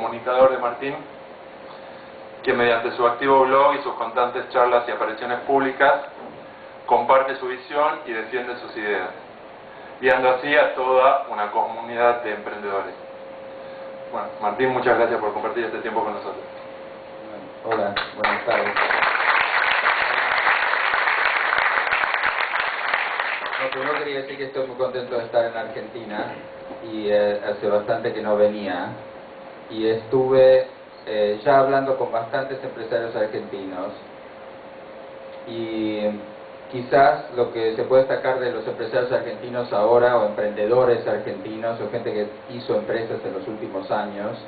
comunicador de Martín, que mediante su activo blog y sus constantes charlas y apariciones públicas comparte su visión y defiende sus ideas, guiando así a toda una comunidad de emprendedores. Bueno, Martín, muchas gracias por compartir este tiempo con nosotros. Hola, buenas tardes. Primero quería decir que estoy muy contento de estar en Argentina y hace bastante que no venía, y estuve ya hablando con bastantes empresarios argentinos, y quizás lo que se puede destacar de los empresarios argentinos ahora, o emprendedores argentinos, o gente que hizo empresas en los últimos años,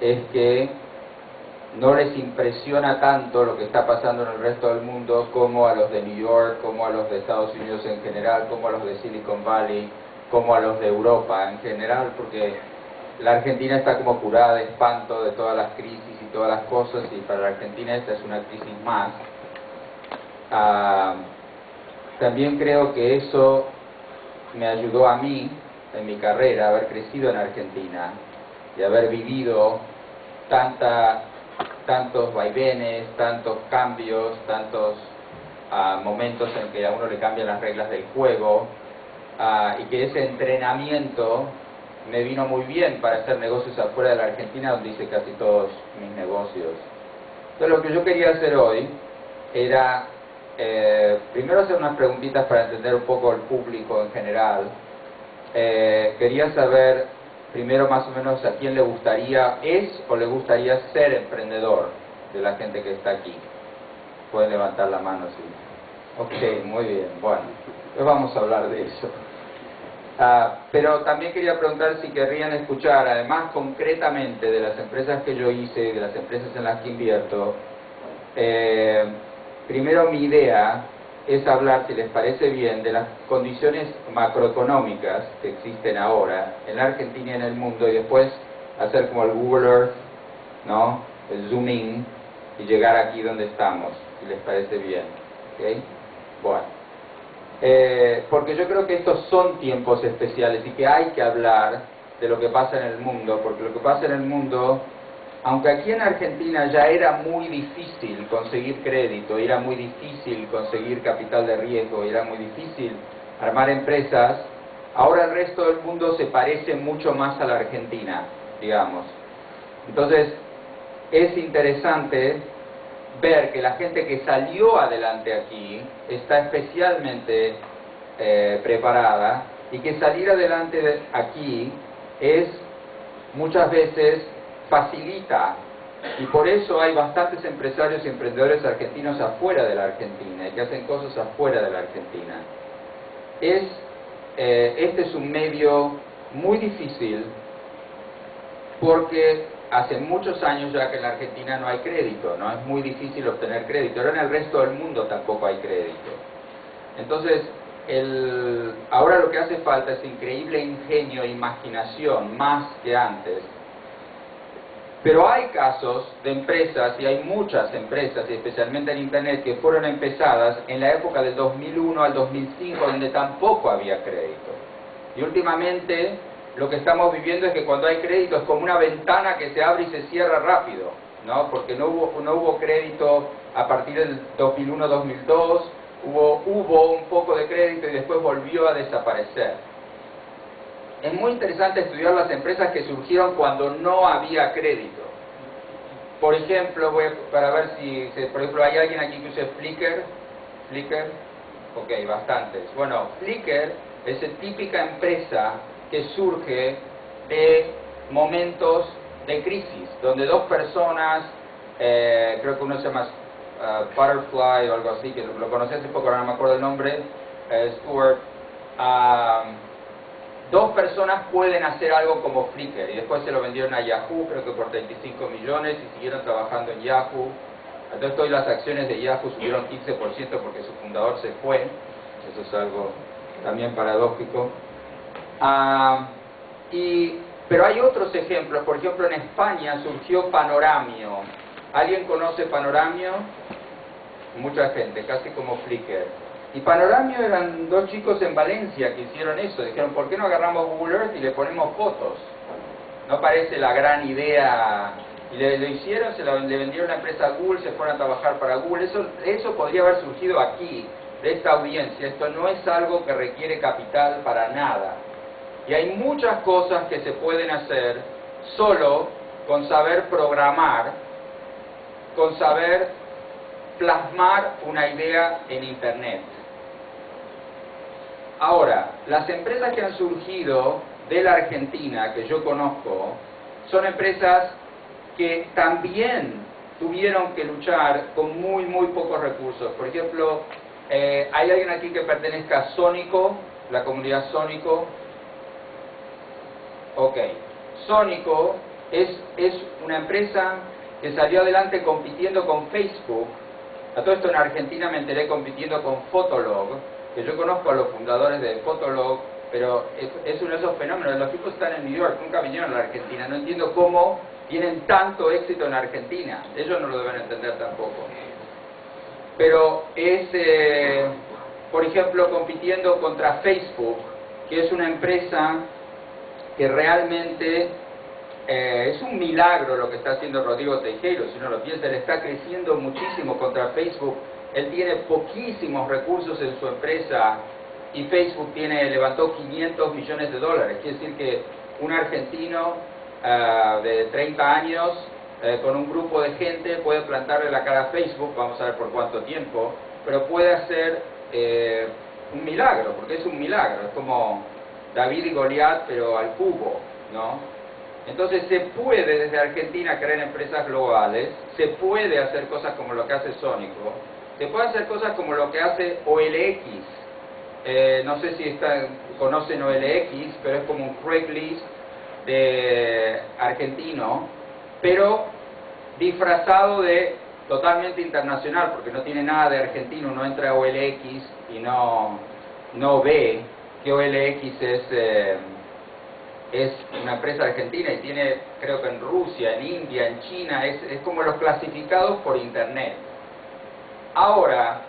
es que no les impresiona tanto lo que está pasando en el resto del mundo como a los de New York, como a los de Estados Unidos en general, como a los de Silicon Valley, como a los de Europa en general, porque la Argentina está como curada de espanto de todas las crisis y todas las cosas, y para la Argentina esta es una crisis más. También creo que eso me ayudó a mí en mi carrera, haber crecido en Argentina y haber vivido tantos vaivenes, tantos cambios, tantos momentos en que a uno le cambian las reglas del juego, y que ese entrenamiento me vino muy bien para hacer negocios afuera de la Argentina, donde hice casi todos mis negocios. Entonces lo que yo quería hacer hoy era primero hacer unas preguntitas para entender un poco el público en general. Quería saber primero más o menos a quién le gustaría, o le gustaría ser emprendedor de la gente que está aquí. Pueden levantar la mano, sí. Ok, muy bien, bueno, pues vamos a hablar de eso. Pero también quería preguntar si querrían escuchar, además concretamente de las empresas que yo hice, de las empresas en las que invierto. Primero mi idea es hablar, si les parece bien, de las condiciones macroeconómicas que existen ahora en la Argentina y en el mundo, y después hacer como el Google Earth, ¿no? El zoom in y llegar aquí donde estamos, si les parece bien. ¿Okay? Bueno, porque yo creo que estos son tiempos especiales y que hay que hablar de lo que pasa en el mundo, porque lo que pasa en el mundo, aunque aquí en Argentina ya era muy difícil conseguir crédito, era muy difícil conseguir capital de riesgo, era muy difícil armar empresas, ahora el resto del mundo se parece mucho más a la Argentina, digamos. Entonces, es interesante ver que la gente que salió adelante aquí está especialmente preparada, y que salir adelante aquí es muchas veces facilita, y por eso hay bastantes empresarios y emprendedores argentinos afuera de la Argentina y que hacen cosas afuera de la Argentina. Este es un medio muy difícil porque hace muchos años ya que en la Argentina no hay crédito, no es muy difícil obtener crédito, ahora en el resto del mundo tampoco hay crédito. Entonces, ahora lo que hace falta es increíble ingenio e imaginación, más que antes. Pero hay casos de empresas, y hay muchas empresas, y especialmente en Internet, que fueron empezadas en la época del 2001 al 2005, donde tampoco había crédito. Y últimamente lo que estamos viviendo es que cuando hay crédito es como una ventana que se abre y se cierra rápido, ¿no? Porque no hubo crédito a partir del 2001-2002, hubo un poco de crédito y después volvió a desaparecer. Es muy interesante estudiar las empresas que surgieron cuando no había crédito. Por ejemplo, para ver por ejemplo, ¿hay alguien aquí que use Flickr? ¿Flickr? Ok, bastantes. Bueno, Flickr es la típica empresa que surge de momentos de crisis, donde dos personas, creo que uno se llama Butterfly o algo así, que lo conocí hace poco, ahora no me acuerdo el nombre, Stuart, dos personas pueden hacer algo como Flickr, y después se lo vendieron a Yahoo, creo que por 35 millones, y siguieron trabajando en Yahoo. Entonces hoy las acciones de Yahoo subieron 15% porque su fundador se fue. Eso es algo también paradójico. Pero hay otros ejemplos. Por ejemplo, en España surgió Panoramio. ¿Alguien conoce Panoramio? Mucha gente, casi como Flickr. Y Panoramio eran dos chicos en Valencia que hicieron eso. Dijeron, ¿por qué no agarramos Google Earth y le ponemos fotos? no parece la gran idea. Y lo hicieron, le vendieron la empresa a Google, se fueron a trabajar para Google. Eso podría haber surgido aquí, de esta audiencia. Esto no es algo que requiere capital para nada. Y hay muchas cosas que se pueden hacer solo con saber programar, con saber plasmar una idea en Internet. Ahora, las empresas que han surgido de la Argentina, que yo conozco, son empresas que también tuvieron que luchar con muy pocos recursos. Por ejemplo, ¿hay alguien aquí que pertenezca a Sónico, la comunidad Sónico? Ok. Sónico es una empresa que salió adelante compitiendo con Facebook. A todo esto en Argentina me enteré compitiendo con Fotolog, que yo conozco a los fundadores de Fotolog, pero es uno de esos fenómenos. Los tipos están en New York, nunca vinieron a la Argentina. No entiendo cómo tienen tanto éxito en Argentina. Ellos no lo deben entender tampoco. Pero es, por ejemplo, compitiendo contra Facebook, que es una empresa que realmente es un milagro lo que está haciendo Rodrigo Teijeiro. Si uno lo piensa, él está creciendo muchísimo contra Facebook. Él tiene poquísimos recursos en su empresa y Facebook levantó $500 millones. Quiere decir que un argentino de 30 años con un grupo de gente puede plantarle la cara a Facebook, vamos a ver por cuánto tiempo, pero puede hacer un milagro, porque es un milagro, es como David y Goliat, pero al cubo, ¿no? Entonces se puede desde Argentina crear empresas globales, se puede hacer cosas como lo que hace Sónico, se puede hacer cosas como lo que hace OLX. No sé si conocen OLX, pero es como un Craigslist de argentino, pero disfrazado de totalmente internacional, porque no tiene nada de argentino. Uno entra a OLX y no ve que OLX es una empresa argentina y tiene, creo que en Rusia, en India, en China, es como los clasificados por internet. Ahora,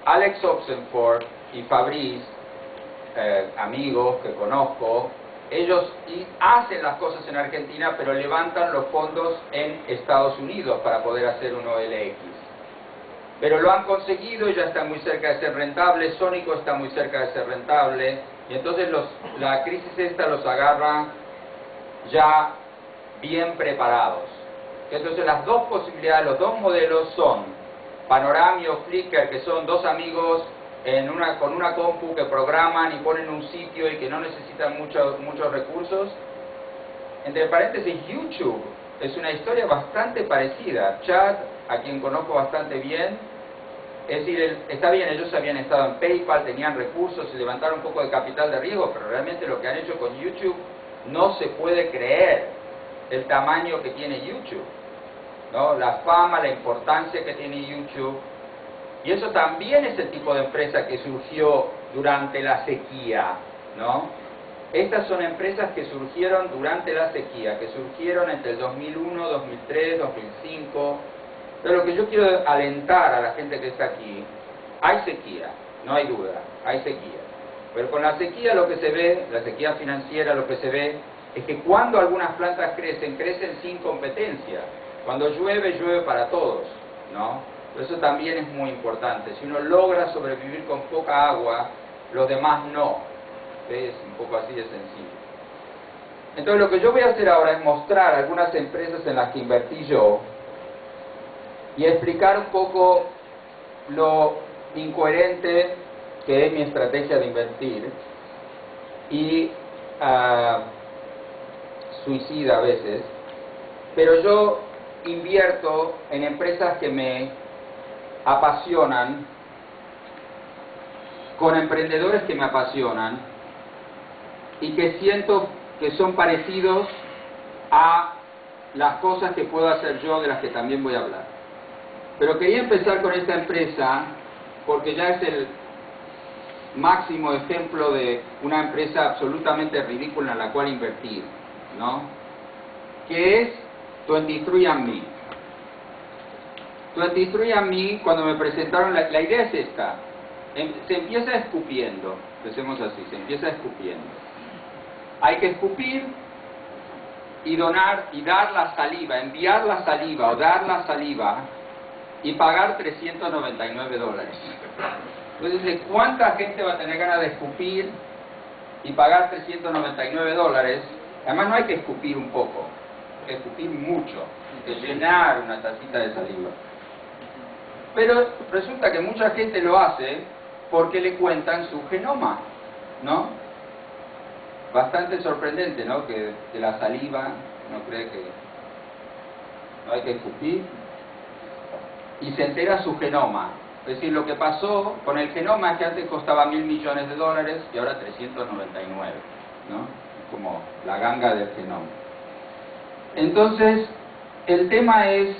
Alex Oxenford y Fabrice, amigos que conozco, ellos hacen las cosas en Argentina, pero levantan los fondos en Estados Unidos para poder hacer un OLX. Pero lo han conseguido y ya están muy cerca de ser rentables. Sónico está muy cerca de ser rentable. Y entonces la crisis esta los agarra ya bien preparados. Entonces las dos posibilidades, los dos modelos son Panorami o Flickr, que son dos amigos con una compu que programan y ponen un sitio y que no necesitan muchos recursos. Entre paréntesis, YouTube es una historia bastante parecida. Chad, a quien conozco bastante bien, es decir, está bien, ellos habían estado en PayPal, tenían recursos y levantaron un poco de capital de riesgo, pero realmente lo que han hecho con YouTube no se puede creer el tamaño que tiene YouTube, ¿no? La fama, la importancia que tiene YouTube. Y eso también es el tipo de empresa que surgió durante la sequía, ¿no? Estas son empresas que surgieron durante la sequía, que surgieron entre el 2001, 2003, 2005. Pero lo que yo quiero alentar a la gente que está aquí, hay sequía, no hay duda, hay sequía. Pero con la sequía lo que se ve, la sequía financiera, lo que se ve es que cuando algunas plantas crecen sin competencia. Cuando llueve, llueve para todos, ¿no? Eso también es muy importante. Si uno logra sobrevivir con poca agua, los demás no. Es un poco así de sencillo. Entonces lo que yo voy a hacer ahora es mostrar algunas empresas en las que invertí yo y explicar un poco lo incoherente que es mi estrategia de invertir y suicida a veces, pero yo invierto en empresas que me apasionan, con emprendedores que me apasionan y que siento que son parecidos a las cosas que puedo hacer yo, de las que también voy a hablar. Pero quería empezar con esta empresa porque ya es el máximo ejemplo de una empresa absolutamente ridícula en la cual invertir, ¿no? Que es 23andMe. 23andMe, cuando me presentaron, la idea es esta. Se empieza escupiendo, empecemos así, se empieza escupiendo. Hay que escupir y donar y dar la saliva, enviar la saliva o dar la saliva y pagar $399. Entonces, ¿de cuánta gente va a tener ganas de escupir y pagar $399? Además, no hay que escupir un poco, hay que escupir mucho, hay que llenar una tacita de saliva. Pero resulta que mucha gente lo hace porque le cuentan su genoma, ¿no? Bastante sorprendente, ¿no? Que la saliva, no cree que no hay que escupir, y se entera su genoma. Es decir, lo que pasó con el genoma es que antes costaba $1.000 millones y ahora 399, ¿no? Como la ganga del genoma. Entonces, el tema es,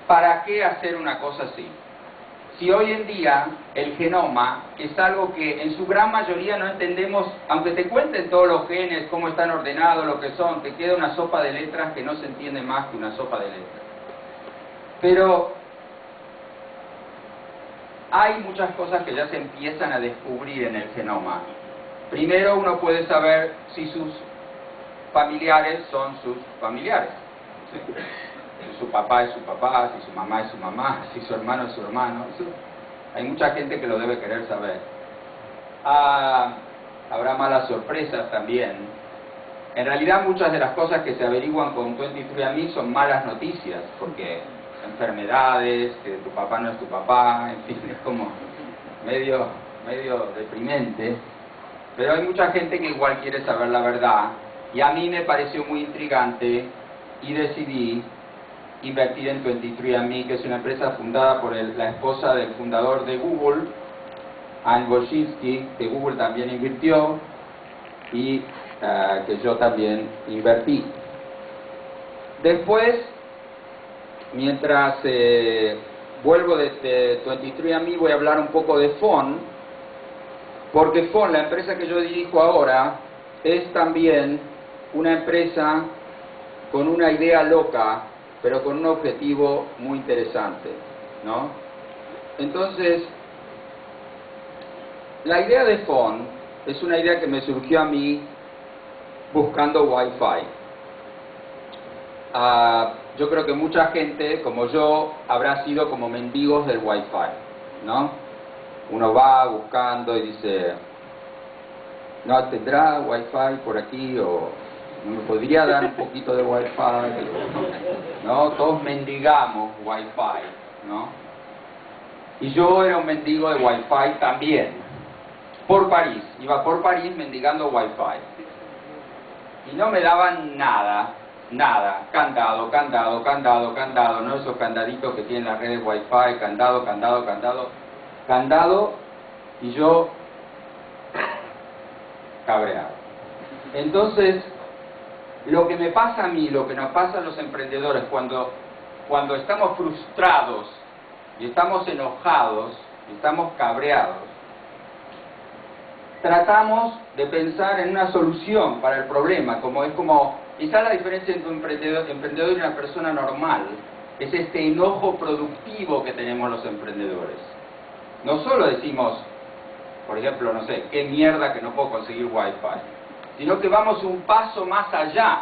¿para qué hacer una cosa así? Si hoy en día el genoma es algo que en su gran mayoría no entendemos, aunque te cuenten todos los genes, cómo están ordenados, lo que son, te queda una sopa de letras que no se entiende más que una sopa de letras. Pero hay muchas cosas que ya se empiezan a descubrir en el genoma. Primero, uno puede saber si sus familiares son sus familiares. ¿Sí? Si su papá es su papá, si su mamá es su mamá, si su hermano es su hermano. Eso, hay mucha gente que lo debe querer saber. Habrá malas sorpresas también. En realidad, muchas de las cosas que se averiguan con 23andMe son malas noticias, porque enfermedades, que tu papá no es tu papá, en fin, es como medio deprimente. Pero hay mucha gente que igual quiere saber la verdad, y a mí me pareció muy intrigante y decidí invertir en 23andMe, que es una empresa fundada por la esposa del fundador de Google, Ann Wojcicki, que Google también invirtió, y que yo también invertí. Después, mientras vuelvo de 23andMe, voy a hablar un poco de FON, porque FON, la empresa que yo dirijo ahora, es también una empresa con una idea loca, pero con un objetivo muy interesante, ¿no? Entonces, la idea de FON es una idea que me surgió a mí buscando Wi-Fi. Yo creo que mucha gente, como yo, habrá sido como mendigos del Wi-Fi, ¿no? Uno va buscando y dice, ¿no tendrá Wi-Fi por aquí? O ¿me podría dar un poquito de Wi-Fi? ¿No? Todos mendigamos Wi-Fi, ¿no? Y yo era un mendigo de Wi-Fi también, por París. Iba por París mendigando Wi-Fi. Y no me daban nada. Nada, candado, ¿no? Esos candaditos que tienen las redes Wi-Fi, candado, y yo cabreado. Entonces, lo que me pasa a mí, lo que nos pasa a los emprendedores cuando estamos frustrados y estamos enojados y estamos cabreados, tratamos de pensar en una solución para el problema, quizá la diferencia entre un emprendedor y una persona normal es este enojo productivo que tenemos los emprendedores. No solo decimos, por ejemplo, no sé, qué mierda que no puedo conseguir Wi-Fi, sino que vamos un paso más allá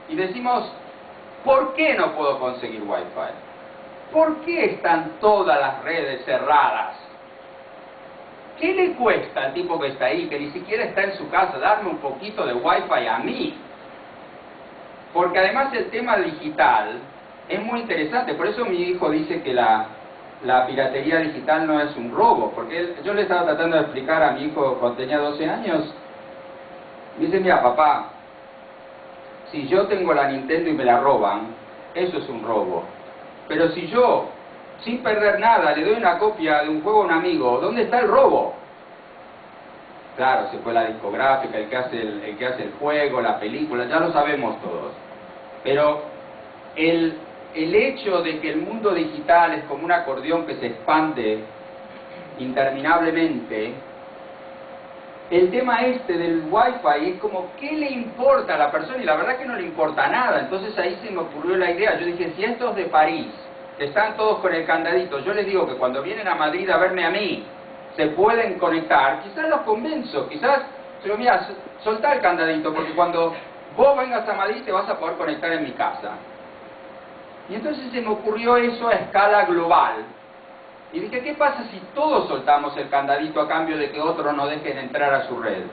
y decimos, ¿por qué no puedo conseguir Wi-Fi? ¿Por qué están todas las redes cerradas? ¿Qué le cuesta al tipo que está ahí, que ni siquiera está en su casa, darme un poquito de Wi-Fi a mí? Porque además el tema digital es muy interesante, por eso mi hijo dice que la piratería digital no es un robo, porque yo le estaba tratando de explicar a mi hijo cuando tenía 12 años, me dice, mira papá, si yo tengo la Nintendo y me la roban, eso es un robo, pero si yo, sin perder nada, le doy una copia de un juego a un amigo, ¿dónde está el robo? Claro, se fue la discográfica, el que hace el juego, la película, ya lo sabemos todos. Pero el hecho de que el mundo digital es como un acordeón que se expande interminablemente, el tema del Wi-Fi es como, ¿qué le importa a la persona? Y la verdad que no le importa nada. Entonces ahí se me ocurrió la idea. Yo dije, si estos de París están todos con el candadito, yo les digo que cuando vienen a Madrid a verme a mí, se pueden conectar, quizás los convenzo, quizás, pero mira, soltá el candadito, porque cuando vos vengas a Madrid te vas a poder conectar en mi casa. Y entonces se me ocurrió eso a escala global. Y dije, ¿qué pasa si todos soltamos el candadito a cambio de que otros no dejen entrar a su red?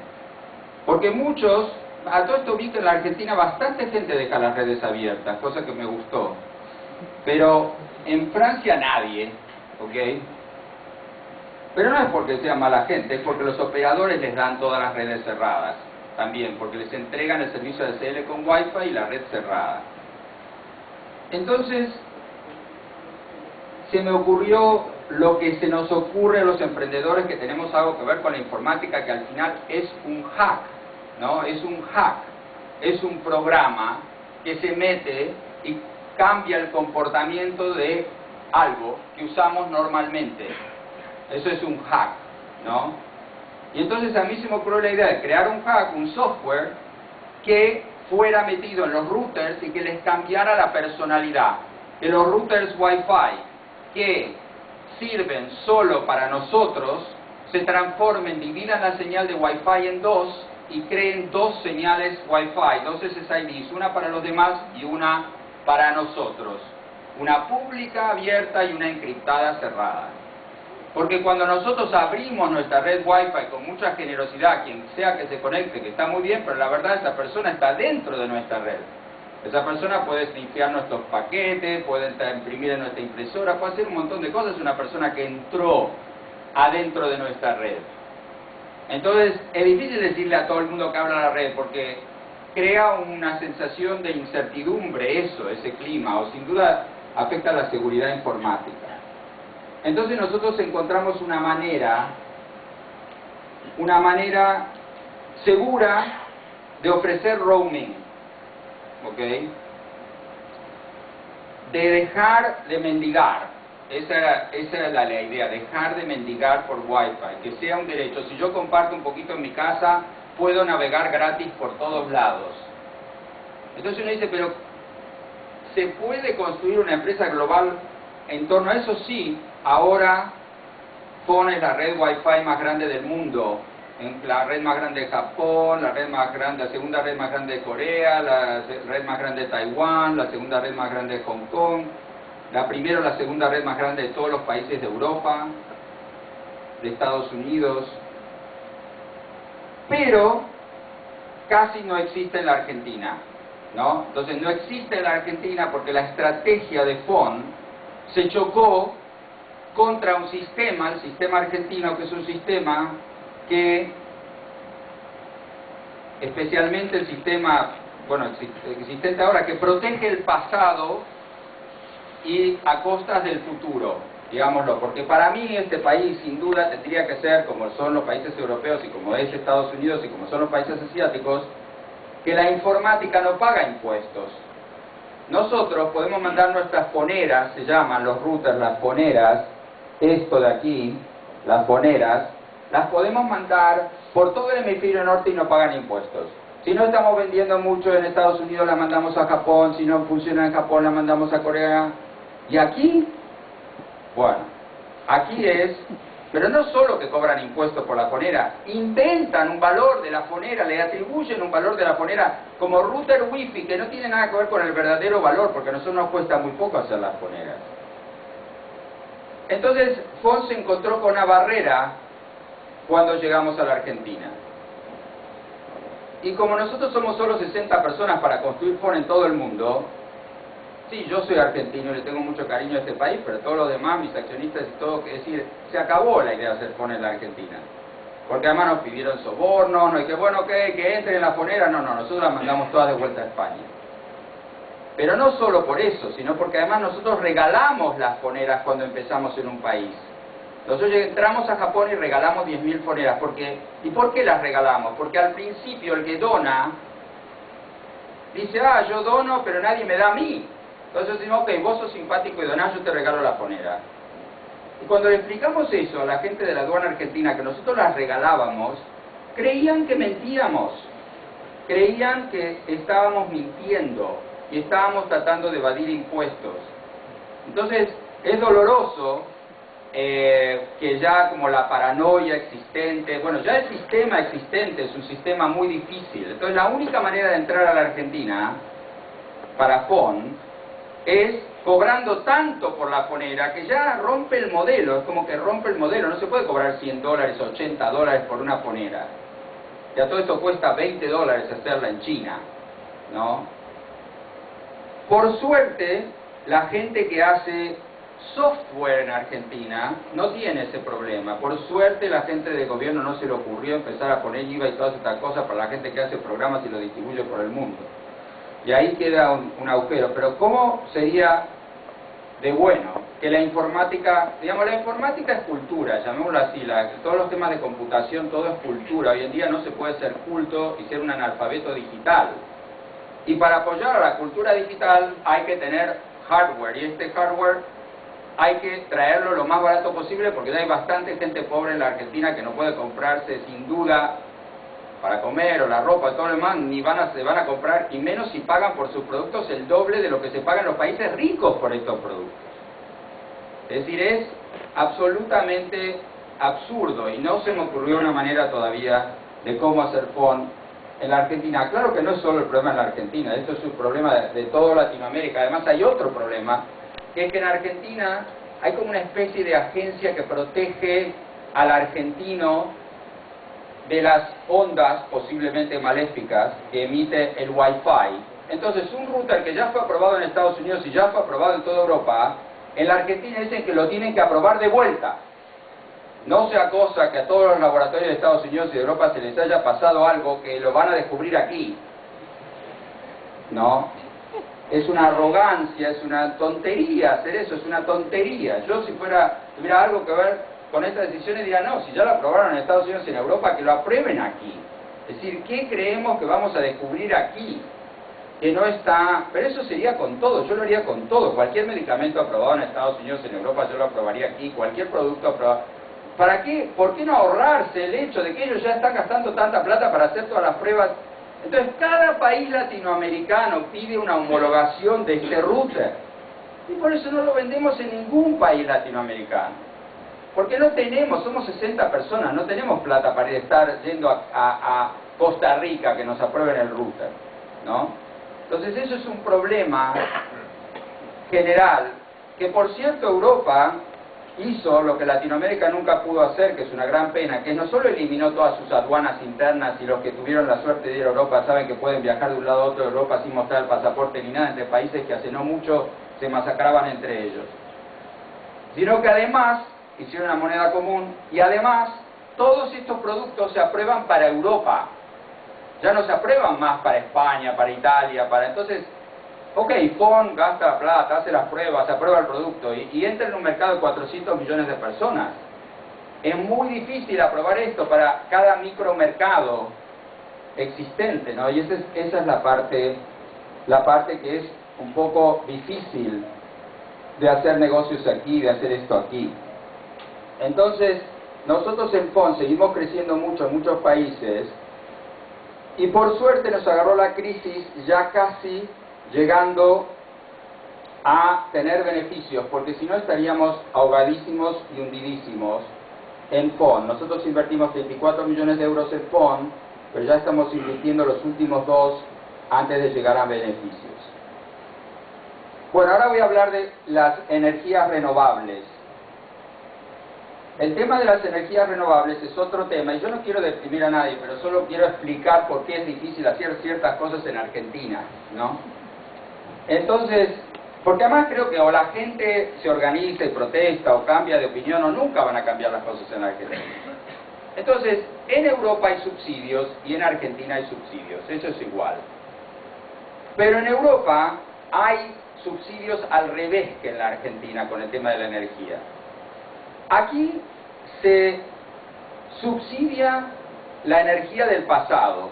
Porque muchos, a todo esto vi que en la Argentina bastante gente deja las redes abiertas, cosa que me gustó. Pero en Francia nadie, ¿ok? Pero no es porque sea mala gente, es porque los operadores les dan todas las redes cerradas. También, porque les entregan el servicio de ADSL con Wi-Fi y la red cerrada. Entonces, se me ocurrió lo que se nos ocurre a los emprendedores que tenemos algo que ver con la informática, que al final es un hack, ¿no? Es un hack, es un programa que se mete y cambia el comportamiento de algo que usamos normalmente. Eso es un hack, ¿no? Y entonces a mí se me ocurrió la idea de crear un hack, un software que fuera metido en los routers y que les cambiara la personalidad. Que los routers Wi-Fi que sirven solo para nosotros se transformen, dividan la señal de Wi-Fi en dos y creen dos señales Wi-Fi, dos SSIDs, una para los demás y una para nosotros. Una pública abierta y una encriptada cerrada. Porque cuando nosotros abrimos nuestra red Wi-Fi con mucha generosidad, quien sea que se conecte, que está muy bien, pero la verdad esa persona está dentro de nuestra red. Esa persona puede limpiar nuestros paquetes, puede imprimir en nuestra impresora, puede hacer un montón de cosas. Es una persona que entró adentro de nuestra red. Entonces, es difícil decirle a todo el mundo que abra la red, porque crea una sensación de incertidumbre eso, ese clima, o sin duda afecta a la seguridad informática. Entonces nosotros encontramos una manera segura de ofrecer roaming, ¿ok? De dejar de mendigar. Esa era la idea, dejar de mendigar por Wi-Fi, que sea un derecho. Si yo comparto un poquito en mi casa, puedo navegar gratis por todos lados. Entonces uno dice, pero ¿se puede construir una empresa global en torno a eso? Sí. Ahora pones la red Wi-Fi más grande del mundo, la red más grande de Japón, la segunda red más grande de Corea, la red más grande de Taiwán, la segunda red más grande de Hong Kong, la primera o la segunda red más grande de todos los países de Europa, de Estados Unidos, pero casi no existe en la Argentina, ¿no? Entonces no existe en la Argentina porque la estrategia de FON se chocó contra un sistema, el sistema argentino, que es un sistema que, especialmente el sistema, bueno, existente ahora, que protege el pasado y a costas del futuro, digámoslo, porque para mí este país sin duda tendría que ser, como son los países europeos y como es Estados Unidos y como son los países asiáticos, que la informática no paga impuestos. Nosotros podemos mandar nuestras foneras, se llaman los routers, las foneras, esto de aquí, las foneras, las podemos mandar por todo el hemisferio norte y no pagan impuestos. Si no estamos vendiendo mucho en Estados Unidos, la mandamos a Japón. Si no funciona en Japón, la mandamos a Corea. Y aquí, bueno, aquí es, pero no solo que cobran impuestos por la fonera, inventan un valor de la fonera, le atribuyen un valor de la fonera como router wifi, que no tiene nada que ver con el verdadero valor, porque a nosotros nos cuesta muy poco hacer las foneras. Entonces, FON se encontró con una barrera cuando llegamos a la Argentina. Y como nosotros somos solo 60 personas para construir FON en todo el mundo, sí, yo soy argentino y le tengo mucho cariño a este país, pero todos los demás, mis accionistas y todo, es decir, se acabó la idea de hacer FON en la Argentina. Porque además nos pidieron sobornos, no, y que bueno, que entren en la fonera, no, nosotros las mandamos todas de vuelta a España. Pero no solo por eso, sino porque además nosotros regalamos las foneras cuando empezamos en un país. Nosotros entramos a Japón y regalamos 10.000 foneras. ¿Y por qué las regalamos? Porque al principio el que dona dice, yo dono, pero nadie me da a mí. Entonces decimos, ok, vos sos simpático y donás, yo te regalo la fonera. Y cuando le explicamos eso a la gente de la aduana argentina, que nosotros las regalábamos, creían que mentíamos. Creían que estábamos mintiendo y estábamos tratando de evadir impuestos. Entonces, es doloroso que ya como la paranoia existente, bueno, ya el sistema existente es un sistema muy difícil. Entonces la única manera de entrar a la Argentina para FON es cobrando tanto por la fonera que ya rompe el modelo, es como que rompe el modelo, no se puede cobrar $100, $80 por una fonera. Ya todo esto cuesta $20 hacerla en China, ¿no? Por suerte, la gente que hace software en Argentina no tiene ese problema. Por suerte, la gente del gobierno no se le ocurrió empezar a poner IVA y todas estas cosas para la gente que hace programas y lo distribuye por el mundo. Y ahí queda un agujero. Pero ¿cómo sería de bueno que la informática, digamos, la informática es cultura, llamémoslo así, todos los temas de computación, todo es cultura. Hoy en día no se puede ser culto y ser un analfabeto digital. Y para apoyar a la cultura digital hay que tener hardware, y este hardware hay que traerlo lo más barato posible porque ya hay bastante gente pobre en la Argentina que no puede comprarse sin duda para comer o la ropa y todo lo demás, ni se van a comprar, y menos si pagan por sus productos el doble de lo que se paga en los países ricos por estos productos. Es decir, es absolutamente absurdo y no se me ocurrió una manera todavía de cómo hacer PON en la Argentina. Claro que no es solo el problema en la Argentina, esto es un problema de toda Latinoamérica. Además hay otro problema, que es que en Argentina hay como una especie de agencia que protege al argentino de las ondas posiblemente maléficas que emite el Wi-Fi. Entonces un router que ya fue aprobado en Estados Unidos y ya fue aprobado en toda Europa, en la Argentina dicen que lo tienen que aprobar de vuelta. No sea cosa que a todos los laboratorios de Estados Unidos y de Europa se les haya pasado algo que lo van a descubrir aquí. ¿No? Es una arrogancia, es una tontería hacer eso, es una tontería. Yo si tuviera algo que ver con estas decisiones diría, no, si ya lo aprobaron en Estados Unidos y en Europa, que lo aprueben aquí. Es decir, ¿qué creemos que vamos a descubrir aquí? Que no está... Pero eso sería con todo, yo lo haría con todo. Cualquier medicamento aprobado en Estados Unidos y en Europa, yo lo aprobaría aquí. Cualquier producto aprobado. ¿Para qué? ¿Por qué no ahorrarse el hecho de que ellos ya están gastando tanta plata para hacer todas las pruebas? Entonces, cada país latinoamericano pide una homologación de este router. Y por eso no lo vendemos en ningún país latinoamericano. Porque no tenemos, somos 60 personas, no tenemos plata para estar yendo a Costa Rica que nos aprueben el router, ¿no? Entonces eso es un problema general, que por cierto Europa hizo lo que Latinoamérica nunca pudo hacer, que es una gran pena, que no solo eliminó todas sus aduanas internas, y los que tuvieron la suerte de ir a Europa saben que pueden viajar de un lado a otro de Europa sin mostrar el pasaporte ni nada, entre países que hace no mucho se masacraban entre ellos, sino que además hicieron una moneda común, y además todos estos productos se aprueban para Europa, ya no se aprueban más para España, para Italia, entonces, ok, PON gasta plata, hace las pruebas, aprueba el producto, y entra en un mercado de 400 millones de personas. Es muy difícil aprobar esto para cada micromercado existente, ¿no? Y esa es la parte que es un poco difícil de hacer negocios aquí, de hacer esto aquí. Entonces, nosotros en PON seguimos creciendo mucho en muchos países, y por suerte nos agarró la crisis ya casi llegando a tener beneficios, porque si no estaríamos ahogadísimos y hundidísimos en PON. Nosotros invertimos 24 millones de euros en PON, pero ya estamos invirtiendo los últimos 2 antes de llegar a beneficios. Bueno, ahora voy a hablar de las energías renovables. El tema de las energías renovables es otro tema, y yo no quiero deprimir a nadie, pero solo quiero explicar por qué es difícil hacer ciertas cosas en Argentina, ¿no? Entonces, porque además creo que o la gente se organiza y protesta o cambia de opinión, o nunca van a cambiar las cosas en Argentina. Entonces, en Europa hay subsidios y en Argentina hay subsidios, eso es igual. Pero en Europa hay subsidios al revés que en la Argentina con el tema de la energía. Aquí se subsidia la energía del pasado,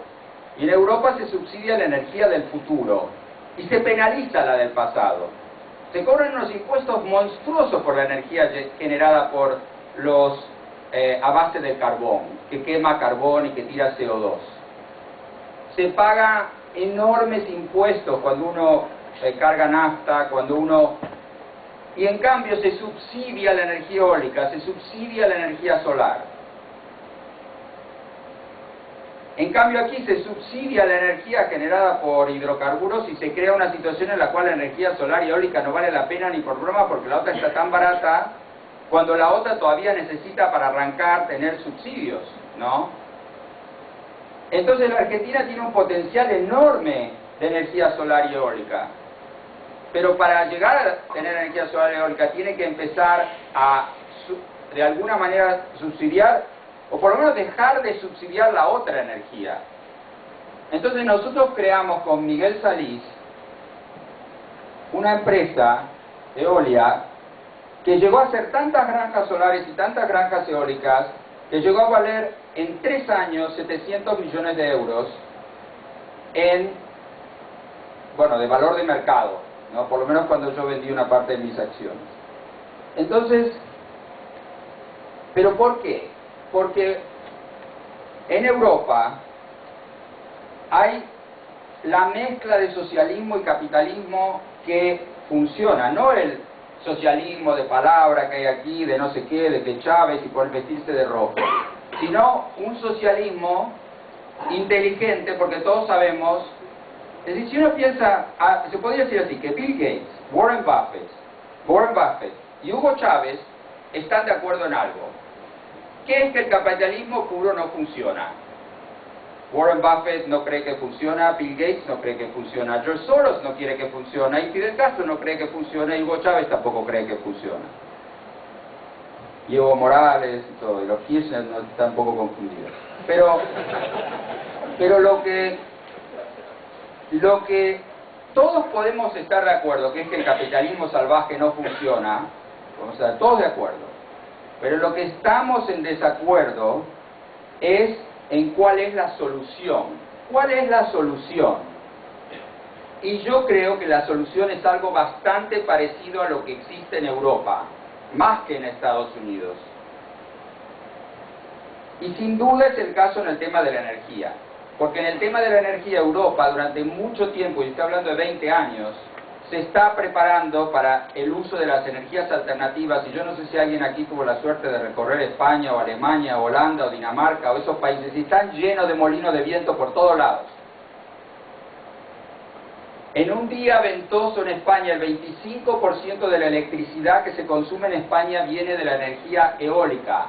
y en Europa se subsidia la energía del futuro, y se penaliza la del pasado. Se cobran unos impuestos monstruosos por la energía generada por los a base de carbón, que quema carbón y que tira CO2. Se paga enormes impuestos cuando uno carga nafta, cuando uno Y en cambio se subsidia la energía eólica, se subsidia la energía solar. En cambio aquí se subsidia la energía generada por hidrocarburos y se crea una situación en la cual la energía solar y eólica no vale la pena ni por broma porque la otra está tan barata, cuando la otra todavía necesita para arrancar tener subsidios, ¿no? Entonces la Argentina tiene un potencial enorme de energía solar y eólica. Pero para llegar a tener energía solar y eólica tiene que empezar a, de alguna manera, subsidiar, o por lo menos dejar de subsidiar la otra energía. Entonces nosotros creamos con Miguel Salís una empresa, Eolia, que llegó a hacer tantas granjas solares y tantas granjas eólicas, que llegó a valer en 3 años 700 millones de euros de valor de mercado, ¿no? Por lo menos cuando yo vendí una parte de mis acciones. Entonces, ¿pero por qué? Porque en Europa hay la mezcla de socialismo y capitalismo que funciona, no el socialismo de palabra que hay aquí, de no sé qué, de que Chávez y por vestirse de rojo, sino un socialismo inteligente, porque todos sabemos, es decir, si uno piensa, se podría decir así, que Bill Gates, Warren Buffett y Hugo Chávez están de acuerdo en algo. ¿Qué es que el capitalismo puro no funciona? Warren Buffett no cree que funciona, Bill Gates no cree que funciona, George Soros no quiere que funcione, y Fidel Castro no cree que funcione, y Hugo Chávez tampoco cree que funciona. Y Evo Morales y todo, y los Kirchner no están un poco confundidos. Pero lo que todos podemos estar de acuerdo, que es que el capitalismo salvaje no funciona, vamos a estar todos de acuerdo. Pero lo que estamos en desacuerdo es en cuál es la solución. ¿Cuál es la solución? Y yo creo que la solución es algo bastante parecido a lo que existe en Europa, más que en Estados Unidos. Y sin duda es el caso en el tema de la energía. Porque en el tema de la energía Europa durante mucho tiempo, y estoy hablando de 20 años, se está preparando para el uso de las energías alternativas, y yo no sé si alguien aquí tuvo la suerte de recorrer España o Alemania o Holanda o Dinamarca o esos países, y están llenos de molinos de viento por todos lados. En un día ventoso en España, el 25% de la electricidad que se consume en España viene de la energía eólica.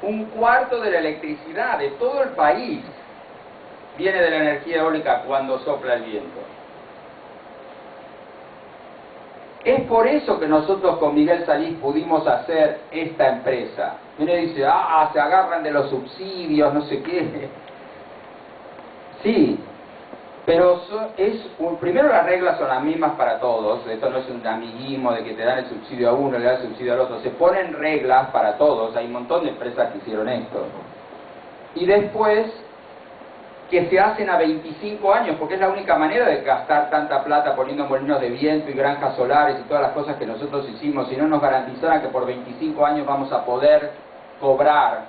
1/4 de la electricidad de todo el país viene de la energía eólica cuando sopla el viento. Es por eso que nosotros con Miguel Salís pudimos hacer esta empresa. Y uno dice, se agarran de los subsidios, no sé qué. Sí, pero primero las reglas son las mismas para todos. Esto no es un amiguismo de que te dan el subsidio a uno y le dan el subsidio al otro. Se ponen reglas para todos. Hay un montón de empresas que hicieron esto. Y después, que se hacen a 25 años, porque es la única manera de gastar tanta plata poniendo molinos de viento y granjas solares y todas las cosas que nosotros hicimos, si no nos garantizaran que por 25 años vamos a poder cobrar,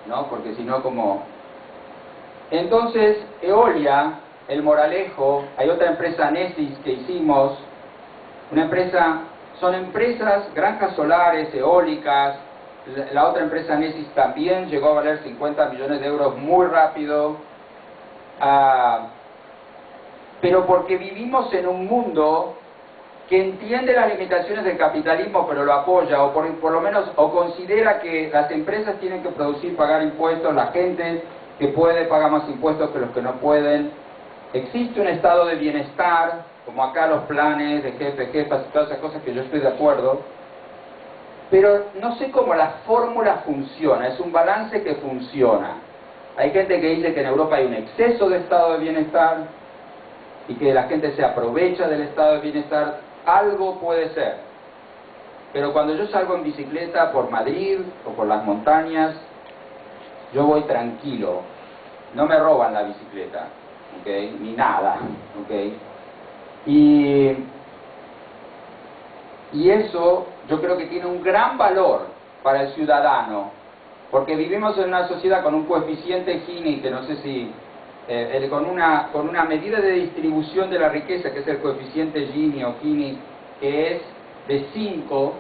¿no? Porque si no, como... Entonces, Eolia, El Moralejo, hay otra empresa, Nesis, que hicimos, una empresa, son empresas, granjas solares, eólicas. La otra empresa, Nesis, también llegó a valer 50 millones de euros muy rápido, pero porque vivimos en un mundo que entiende las limitaciones del capitalismo pero lo apoya, o por lo menos o considera que las empresas tienen que producir, pagar impuestos, la gente que puede pagar más impuestos que los que no pueden. Existe un estado de bienestar, como acá los planes de jefes, jefas y todas esas cosas que yo estoy de acuerdo. Pero no sé cómo la fórmula funciona, es un balance que funciona. Hay gente que dice que en Europa hay un exceso de estado de bienestar y que la gente se aprovecha del estado de bienestar. Algo puede ser. Pero cuando yo salgo en bicicleta por Madrid o por las montañas, yo voy tranquilo. No me roban la bicicleta, ¿okay? Ni nada, ¿okay? Y eso yo creo que tiene un gran valor para el ciudadano, porque vivimos en una sociedad con un coeficiente Gini, que no sé si con una medida de distribución de la riqueza, que es el coeficiente Gini o Gini, que es de 5,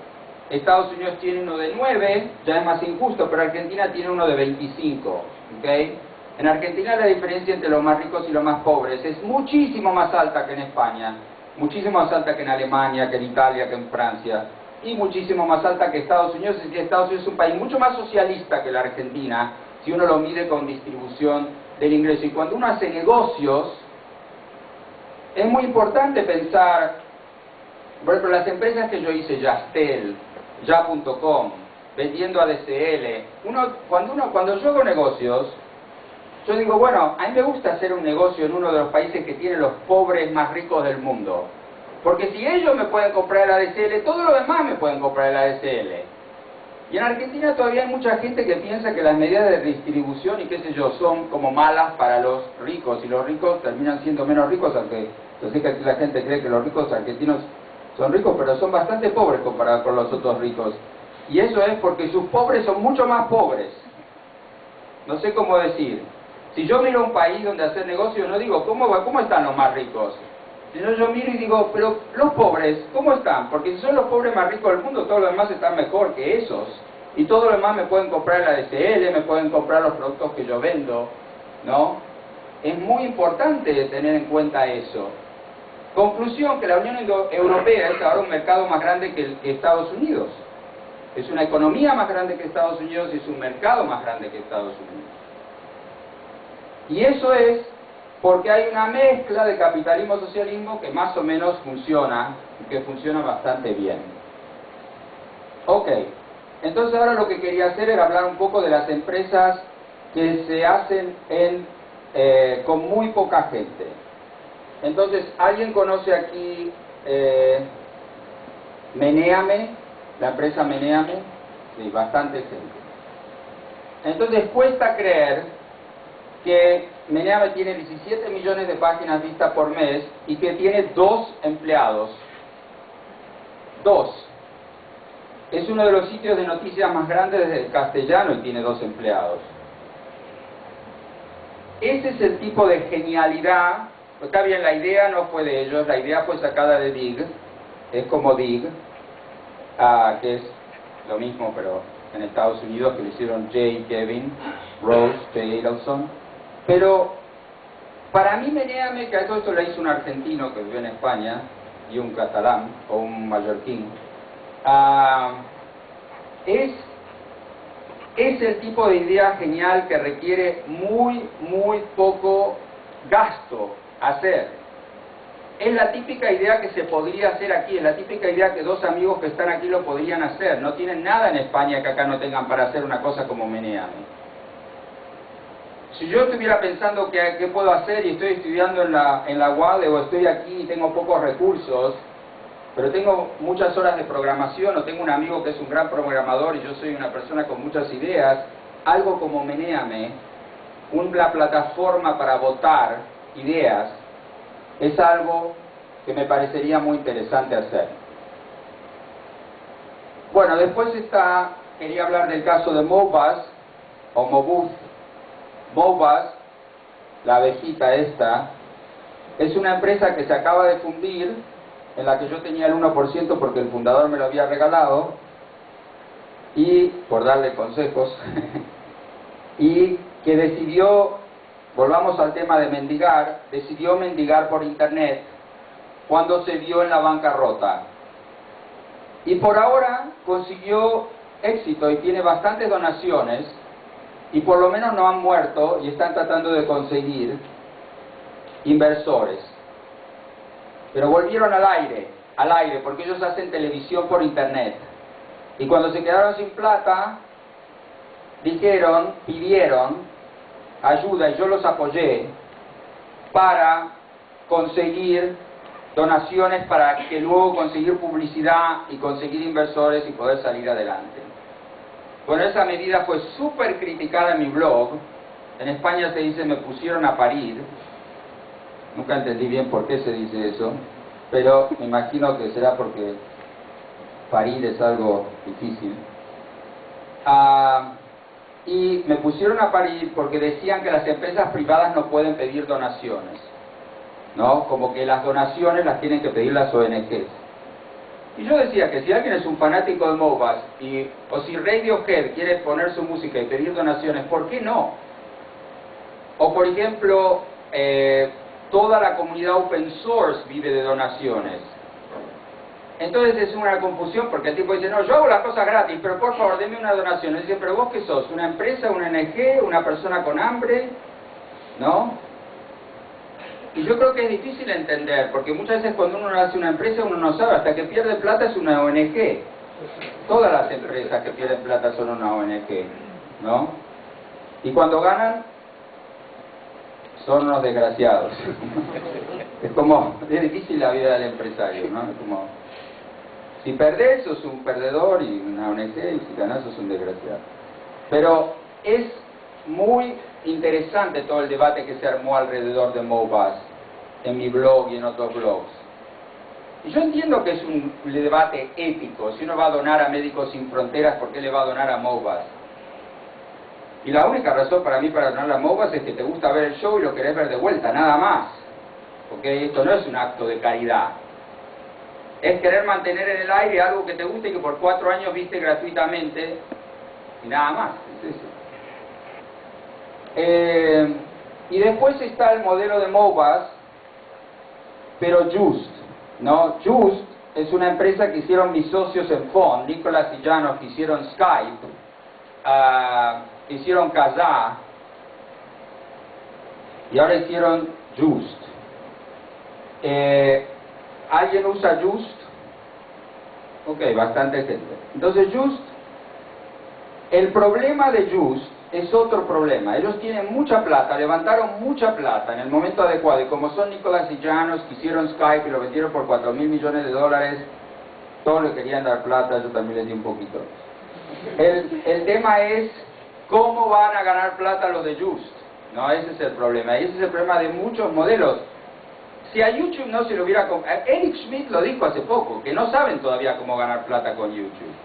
Estados Unidos tiene uno de 9, ya es más injusto, pero Argentina tiene uno de 25, ¿okay? En Argentina la diferencia entre los más ricos y los más pobres es muchísimo más alta que en España, muchísimo más alta que en Alemania, que en Italia, que en Francia, y muchísimo más alta que Estados Unidos. Es decir, Estados Unidos es un país mucho más socialista que la Argentina, si uno lo mide con distribución del ingreso. Y cuando uno hace negocios, es muy importante pensar, por ejemplo, las empresas que yo hice, Yastel, Ya.com, vendiendo a DCL, cuando yo hago negocios, yo digo, bueno, a mí me gusta hacer un negocio en uno de los países que tiene los pobres más ricos del mundo. Porque si ellos me pueden comprar el ADSL, todos los demás me pueden comprar el ADSL. Y en Argentina todavía hay mucha gente que piensa que las medidas de distribución y qué sé yo son como malas para los ricos, y los ricos terminan siendo menos ricos, aunque yo sé que aquí la gente cree que los ricos argentinos son ricos, pero son bastante pobres comparados con los otros ricos. Y eso es porque sus pobres son mucho más pobres. No sé cómo decir. Si yo miro un país donde hacer negocio, no digo, ¿cómo están los más ricos? Sino yo miro y digo, pero los pobres, ¿cómo están? Porque si son los pobres más ricos del mundo, todos los demás están mejor que esos. Y todos los demás me pueden comprar la DSL, me pueden comprar los productos que yo vendo, ¿no? Es muy importante tener en cuenta eso. Conclusión, que la Unión Europea es ahora un mercado más grande que Estados Unidos. Es una economía más grande que Estados Unidos y es un mercado más grande que Estados Unidos. Y eso es porque hay una mezcla de capitalismo-socialismo que más o menos funciona, y que funciona bastante bien. Ok, entonces ahora lo que quería hacer era hablar un poco de las empresas que se hacen con muy poca gente. Entonces, ¿alguien conoce aquí Meneame? La empresa Meneame. Sí, bastante gente. Entonces cuesta creer que Meneame tiene 17 millones de páginas vistas por mes y que tiene 2 empleados. 2. Es uno de los sitios de noticias más grandes del castellano y tiene 2 empleados. Ese es el tipo de genialidad. Está bien, la idea no fue de ellos, la idea fue sacada de Digg, es como Digg, que es lo mismo pero en Estados Unidos, que lo hicieron Jay, Kevin, Rose, Jay Adelson. Pero para mí Meneame, que a todo esto lo hizo un argentino que vive en España, y un catalán, o un mallorquín, es el tipo de idea genial que requiere muy poco gasto hacer. Es la típica idea que se podría hacer aquí, es la típica idea que 2 amigos que están aquí lo podrían hacer. No tienen nada en España que acá no tengan para hacer una cosa como Meneame. Si yo estuviera pensando qué puedo hacer y estoy estudiando en la UADE o estoy aquí y tengo pocos recursos, pero tengo muchas horas de programación o tengo un amigo que es un gran programador y yo soy una persona con muchas ideas, algo como Meneame, una plataforma para votar ideas, es algo que me parecería muy interesante hacer. Bueno, después quería hablar del caso de Mobus o Mobus. Mobus, la abejita esta, es una empresa que se acaba de fundir, en la que yo tenía el 1% porque el fundador me lo había regalado, y por darle consejos, y que decidió, volvamos al tema de mendigar, decidió mendigar por internet cuando se vio en la bancarrota. Y por ahora consiguió éxito y tiene bastantes donaciones, y por lo menos no han muerto y están tratando de conseguir inversores. Pero volvieron al aire, porque ellos hacen televisión por internet. Y cuando se quedaron sin plata, pidieron ayuda, y yo los apoyé para conseguir donaciones para que luego conseguir publicidad y conseguir inversores y poder salir adelante. Bueno, esa medida fue súper criticada en mi blog. En España se dice me pusieron a parir. Nunca entendí bien por qué se dice eso, pero me imagino que será porque parir es algo difícil. y me pusieron a parir porque decían que las empresas privadas no pueden pedir donaciones, ¿no? Como que las donaciones las tienen que pedir las ONGs. Y yo decía que si alguien es un fanático de Mobas, o si Radiohead quiere poner su música y pedir donaciones, ¿por qué no? O por ejemplo, toda la comunidad open source vive de donaciones. Entonces es una confusión porque el tipo dice, no, yo hago las cosas gratis, pero por favor, deme una donación. Y dice, pero vos qué sos, una empresa, una ONG, una persona con hambre, ¿no? Y yo creo que es difícil entender, porque muchas veces cuando uno hace una empresa uno no sabe, hasta que pierde plata es una ONG. Todas las empresas que pierden plata son una ONG, ¿no? Y cuando ganan, son unos desgraciados. Es difícil la vida del empresario, ¿no? Es como, si perdés sos un perdedor y una ONG, y si ganás sos un desgraciado. Pero es muy interesante todo el debate que se armó alrededor de Mobas, en mi blog y en otros blogs. Y yo entiendo que es un debate ético. Si uno va a donar a Médicos Sin Fronteras, ¿por qué le va a donar a Mobas? Y la única razón para mí para donar a Mobas es que te gusta ver el show y lo querés ver de vuelta, nada más. Porque esto no es un acto de caridad. Es querer mantener en el aire algo que te guste y que por 4 años viste gratuitamente, y nada más. Es eso. Y después está el modelo de Mobas, pero Just, ¿no? Just es una empresa que hicieron mis socios en FON, Nicolás y Janov, que hicieron Skype, hicieron Kazaa, y ahora hicieron Just. ¿Alguien usa Just? Ok, bastante gente. Entonces Just, el problema de Just es otro problema. Ellos tienen mucha plata, levantaron mucha plata en el momento adecuado, y como son Nicolás y Janos, que hicieron Skype y lo vendieron por $4.000 millones, todos le querían dar plata, yo también les di un poquito. El tema es cómo van a ganar plata los de Just, ¿no? Ese es el problema, y ese es el problema de muchos modelos. Si a YouTube no se lo hubiera... Eric Schmidt lo dijo hace poco, que no saben todavía cómo ganar plata con YouTube.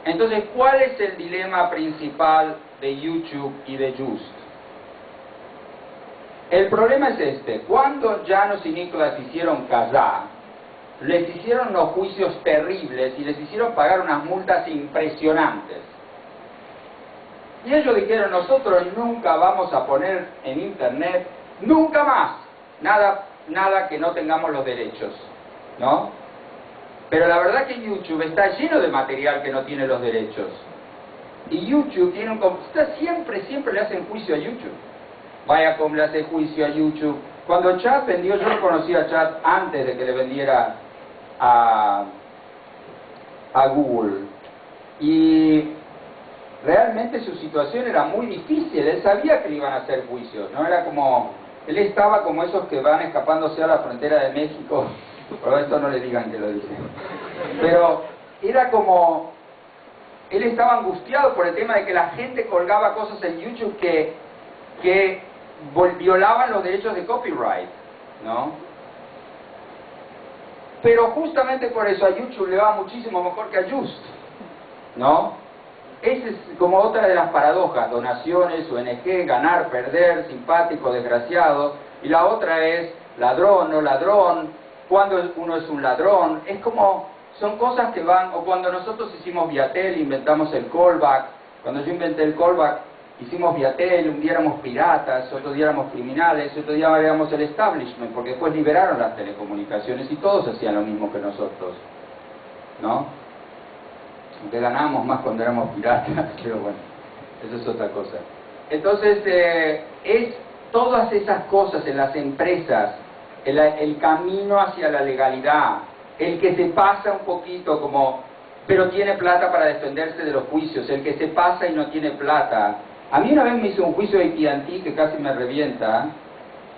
Entonces, ¿cuál es el dilema principal de YouTube y de Just? El problema es este. Cuando Janos y Nicolás hicieron Kazaa, les hicieron unos juicios terribles y les hicieron pagar unas multas impresionantes. Y ellos dijeron, nosotros nunca vamos a poner en internet, nunca más, nada que no tengamos los derechos, ¿no? Pero la verdad que YouTube está lleno de material que no tiene los derechos. Y YouTube tiene un... Siempre le hacen juicio a YouTube. Viacom le hace juicio a YouTube. Cuando Chat vendió, yo lo conocí a Chat antes de que le vendiera a Google. Y realmente su situación era muy difícil. Él sabía que le iban a hacer juicios, ¿no? Era como... Él estaba como esos que van escapándose a la frontera de México. Pero esto no le digan que lo dice. Pero era como... Él estaba angustiado por el tema de que la gente colgaba cosas en YouTube que violaban los derechos de copyright, ¿no? Pero justamente por eso a YouTube le va muchísimo mejor que a Just, ¿no? Esa es como otra de las paradojas: donaciones, ONG, ganar, perder, simpático, desgraciado. Y la otra es ladrón, no ladrón, cuando uno es un ladrón. Es como, son cosas que van, o cuando nosotros hicimos Viatel, inventamos el callback. Cuando yo inventé el callback, hicimos Viatel, un día éramos piratas, otro día éramos criminales, otro día éramos el establishment, porque después liberaron las telecomunicaciones y todos hacían lo mismo que nosotros, ¿no? Aunque ganábamos más cuando éramos piratas, pero bueno, eso es otra cosa. Entonces, es todas esas cosas en las empresas, el camino hacia la legalidad, el que se pasa un poquito como, pero tiene plata para defenderse de los juicios, el que se pasa y no tiene plata. A mí una vez me hizo un juicio de AT&T que casi me revienta,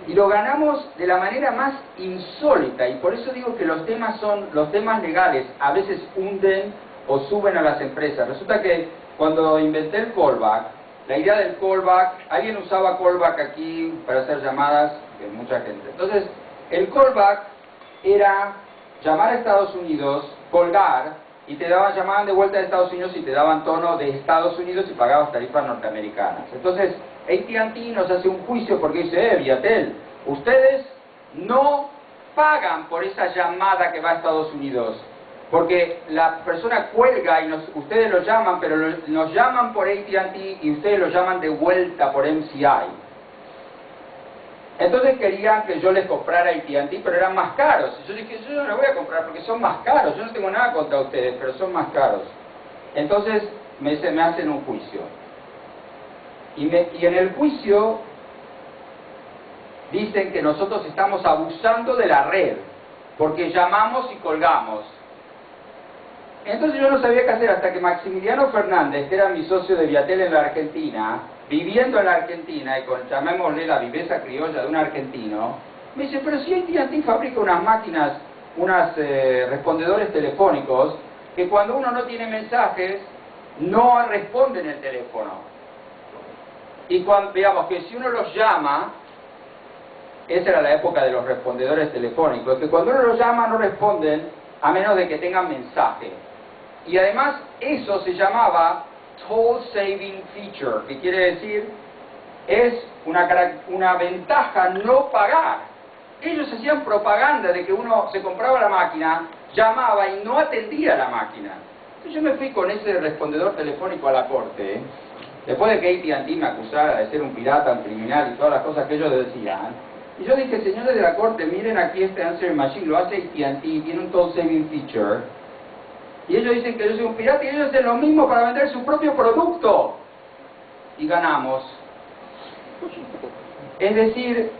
y lo ganamos de la manera más insólita, y por eso digo que los temas legales a veces hunden o suben a las empresas. Resulta que cuando inventé el callback, la idea del callback, alguien usaba callback aquí para hacer llamadas, que mucha gente. Entonces, el callback era llamar a Estados Unidos, colgar, y te llamaban de vuelta de Estados Unidos y te daban tono de Estados Unidos y pagabas tarifas norteamericanas. Entonces, AT&T nos hace un juicio porque dice, Viatel, ustedes no pagan por esa llamada que va a Estados Unidos, porque la persona cuelga y ustedes lo llaman, pero nos llaman por AT&T y ustedes lo llaman de vuelta por MCI. Entonces querían que yo les comprara AT&T, pero eran más caros. Yo dije, yo no les voy a comprar porque son más caros. Yo no tengo nada contra ustedes, pero son más caros. Entonces me hacen un juicio. Y en el juicio dicen que nosotros estamos abusando de la red, porque llamamos y colgamos. Entonces yo no sabía qué hacer hasta que Maximiliano Fernández, que era mi socio de Viatel en la Argentina, viviendo en la Argentina y con, llamémosle, la viveza criolla de un argentino, me dice, pero si AT&T fabrica unas máquinas, respondedores telefónicos, que cuando uno no tiene mensajes, no responden el teléfono. Y cuando, digamos que si uno los llama, esa era la época de los respondedores telefónicos, que cuando uno los llama no responden a menos de que tengan mensaje. Y además eso se llamaba Toll Saving Feature, que quiere decir, es una ventaja no pagar. Ellos hacían propaganda de que uno se compraba la máquina, llamaba y no atendía la máquina. Entonces yo me fui con ese respondedor telefónico a la corte, después de que AT&T me acusara de ser un pirata, un criminal y todas las cosas que ellos decían. Y yo dije, señores de la corte, miren aquí este answering machine, lo hace AT&T, tiene un Toll Saving Feature. Y ellos dicen que yo soy un pirata y ellos hacen lo mismo para vender su propio producto. Y ganamos. Es decir,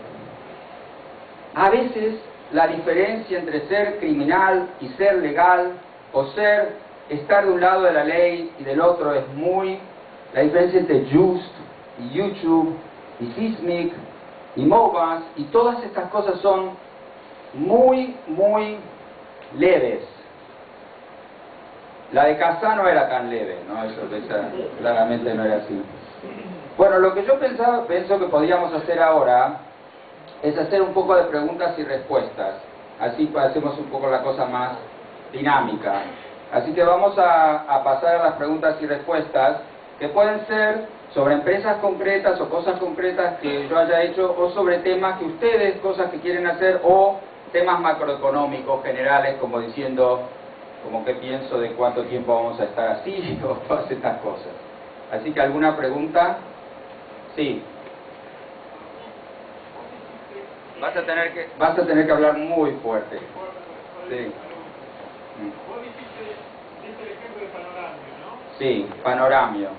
a veces la diferencia entre ser criminal y ser legal, o estar de un lado de la ley y del otro es la diferencia entre Just y YouTube y Sismic y Mobas y todas estas cosas son muy leves. La de Kazaa no era tan leve, ¿no? Esa claramente no era así. Bueno, lo que yo pienso que podríamos hacer ahora es hacer un poco de preguntas y respuestas. Así hacemos un poco la cosa más dinámica. Así que vamos a pasar a las preguntas y respuestas, que pueden ser sobre empresas concretas o cosas concretas que yo haya hecho, o sobre temas que ustedes, cosas que quieren hacer, o temas macroeconómicos generales, como diciendo, como qué pienso de cuánto tiempo vamos a estar así, o todas estas cosas. Así que, ¿alguna pregunta? Sí. Vas a tener que hablar muy fuerte. Sí. Vos dijiste el ejemplo de Panoramio, ¿no? Sí, Panoramio.